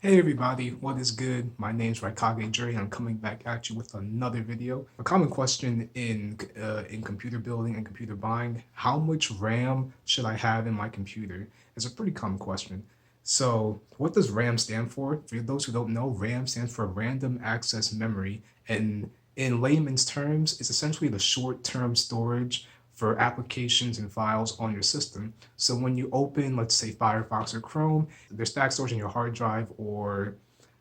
Hey everybody, what is good? My name's Raikage Dre and I'm coming back at you with another video. A common question in computer building and computer buying, how much RAM should I have in my computer? It's a pretty common question. So what does RAM stand for? For those who don't know, RAM stands for Random Access Memory, and in layman's terms, it's essentially the short-term storage for applications and files on your system. So when you open, let's say Firefox or Chrome, there's stack storage in your hard drive or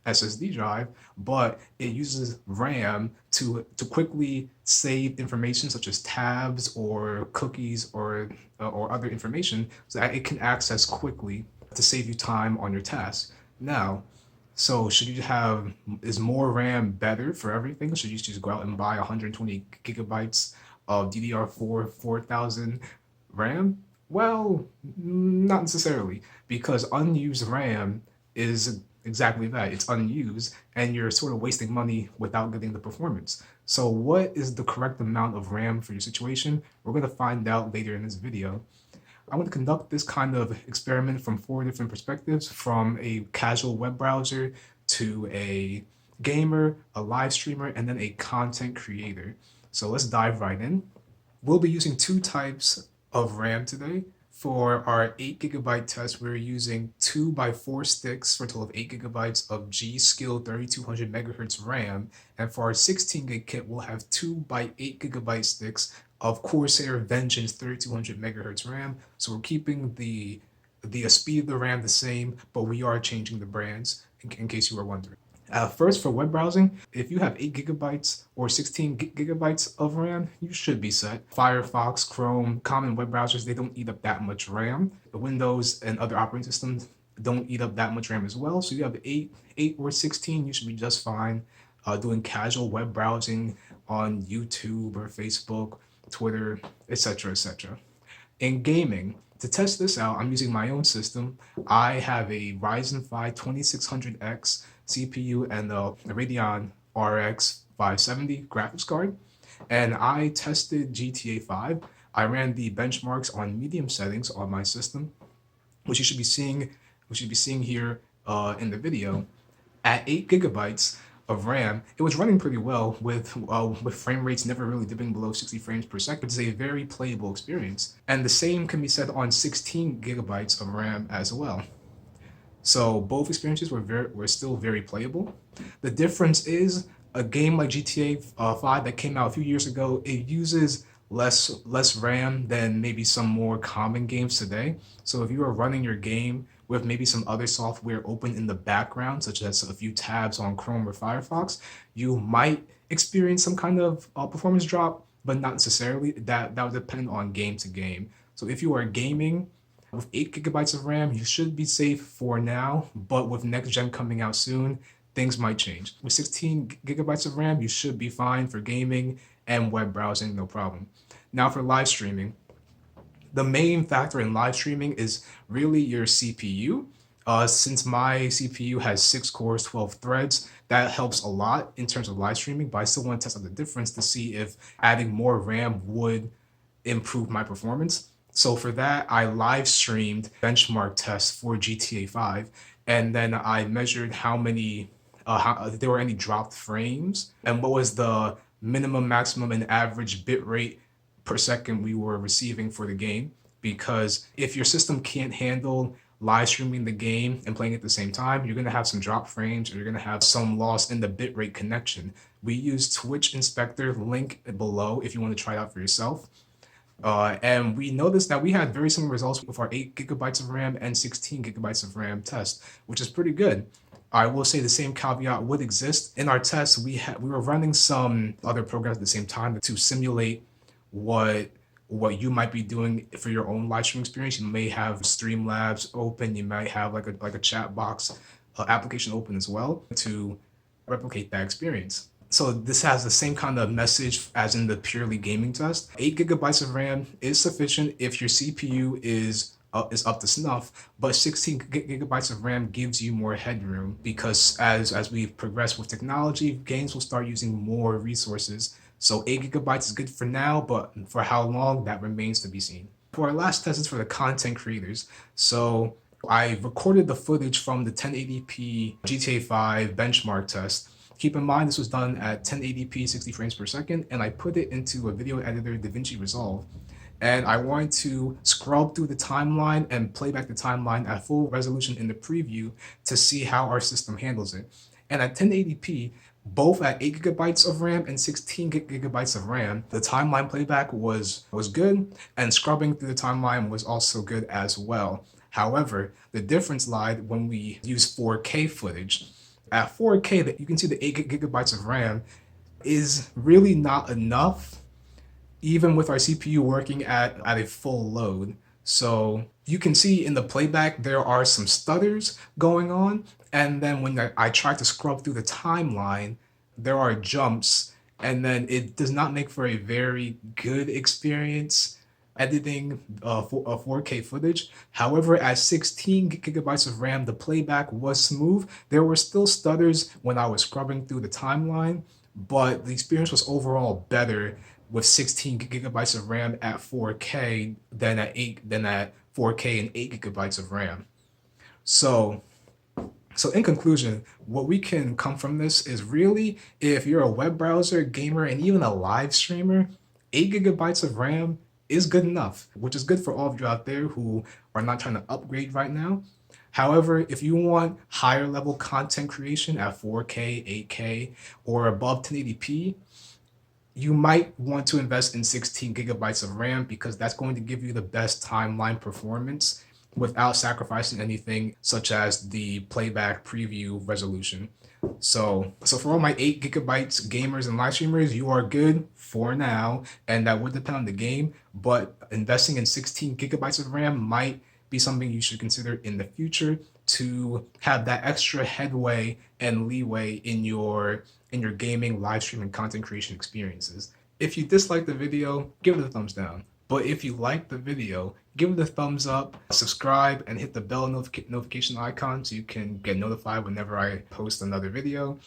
SSD drive, but it uses RAM to quickly save information such as tabs or cookies or other information so that it can access quickly to save you time on your tasks. Now, so should you have, is more RAM better for everything? Should you just go out and buy 120 gigabytes of DDR4 4000 RAM? Well, not necessarily, because unused RAM is exactly that. It's unused, and you're sort of wasting money without getting the performance. So what is the correct amount of RAM for your situation? We're going to find out later in this video. I want to conduct this kind of experiment from 4 different perspectives, from a casual web browser to a gamer, a live streamer, and then a content creator. So let's dive right in. We'll be using two types of RAM today. For our 8 GB test, we're using 2x4 sticks for a total of 8 GB of G.Skill 3200 MHz RAM. And for our 16 GB kit, we'll have 2x8 GB sticks of Corsair Vengeance 3200 MHz RAM. So we're keeping the speed of the RAM the same, but we are changing the brands in case you were wondering. First, for web browsing, if you have 8 GB or 16 GB of RAM, you should be set. Firefox, Chrome, common web browsers, they don't eat up that much RAM. Windows and other operating systems don't eat up that much RAM as well. So you have 8 or 16, you should be just fine doing casual web browsing on YouTube or Facebook, Twitter, etc., etc. In gaming, to test this out, I'm using my own system. I have a Ryzen 5 2600X CPU and a Radeon RX 570 graphics card. And I tested GTA 5. I ran the benchmarks on medium settings on my system, which you should be seeing here in the video. At 8 GB of RAM, it was running pretty well with frame rates never really dipping below 60 frames per second. It's a very playable experience. And the same can be said on 16 GB of RAM as well. So both experiences were still very playable. The difference is a game like GTA 5 that came out a few years ago, it uses less RAM than maybe some more common games today. So if you are running your game with maybe some other software open in the background, such as a few tabs on Chrome or Firefox, you might experience some kind of performance drop, but not necessarily. That would depend on game to game. So if you are gaming with 8 GB of RAM, you should be safe for now, but with next gen coming out soon, things might change. With 16 GB of RAM, you should be fine for gaming and web browsing, no problem. Now for live streaming, the main factor in live streaming is really your CPU. Since my CPU has 6 cores, 12 threads, that helps a lot in terms of live streaming, but I still want to test out the difference to see if adding more RAM would improve my performance. So for that, I live streamed benchmark tests for GTA 5, and then I measured how many, how if there were any dropped frames, and what was the minimum, maximum, and average bit rate per second we were receiving for the game. Because if your system can't handle live streaming the game and playing at the same time, you're going to have some drop frames or you're going to have some loss in the bitrate connection. We use Twitch Inspector, link below if you want to try it out for yourself. And we noticed that we had very similar results with our 8 GB of RAM and 16 GB of RAM test, which is pretty good. I will say the same caveat would exist. In our tests, we were running some other programs at the same time to simulate what you might be doing for your own live stream experience. You may have Streamlabs open, you might have like a chat box application open as well to replicate that experience. So this has the same kind of message as in the purely gaming test. 8 GB of RAM is sufficient if your CPU is up to snuff, but 16 GB of RAM gives you more headroom because as we progress with technology, games will start using more resources. So 8 GB is good for now, but for how long, that remains to be seen. For our last test is for the content creators. So I recorded the footage from the 1080p GTA 5 benchmark test. Keep in mind this was done at 1080p 60 frames per second, and I put it into a video editor, DaVinci Resolve. And I wanted to scrub through the timeline and play back the timeline at full resolution in the preview to see how our system handles it. And at 1080p, both at 8 gigabytes of RAM and 16 gigabytes of RAM, the timeline playback was good, and scrubbing through the timeline was also good as well. However, the difference lied when we use 4K footage. At 4K, that you can see the 8 gigabytes of RAM is really not enough, even with our CPU working at a full load. So you can see in the playback there are some stutters going on, and then when I try to scrub through the timeline, there are jumps, and then it does not make for a very good experience editing 4K footage. However, at 16 gigabytes of RAM, the playback was smooth. There were still stutters when I was scrubbing through the timeline, but the experience was overall better with 16 gigabytes of RAM at 4K than at 4K and 8 gigabytes of RAM. So in conclusion, what we can come from this is really, if you're a web browser, gamer, and even a live streamer, 8 gigabytes of RAM is good enough, which is good for all of you out there who are not trying to upgrade right now. However, if you want higher level content creation at 4K, 8K, or above 1080p, you might want to invest in 16 gigabytes of RAM because that's going to give you the best timeline performance without sacrificing anything such as the playback preview resolution. So for all my 8 gigabytes gamers and live streamers, you are good for now, and that would depend on the game, but investing in 16 gigabytes of RAM might be something you should consider in the future to have that extra headway and leeway in your gaming, live streaming, content creation experiences. If you dislike the video, give it a thumbs down. But if you like the video, give it a thumbs up, subscribe, and hit the bell notification icon so you can get notified whenever I post another video.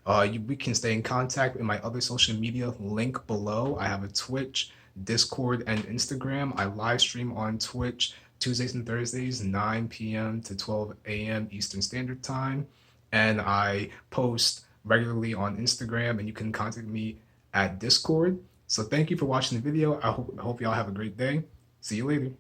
We can stay in contact in my other social media link below. I have a Twitch, Discord, and Instagram. I live stream on Twitch Tuesdays and Thursdays, 9 p.m. to 12 a.m. Eastern Standard Time. And I post regularly on Instagram, and you can contact me at Discord. So thank you for watching the video. I hope y'all have a great day. See you later.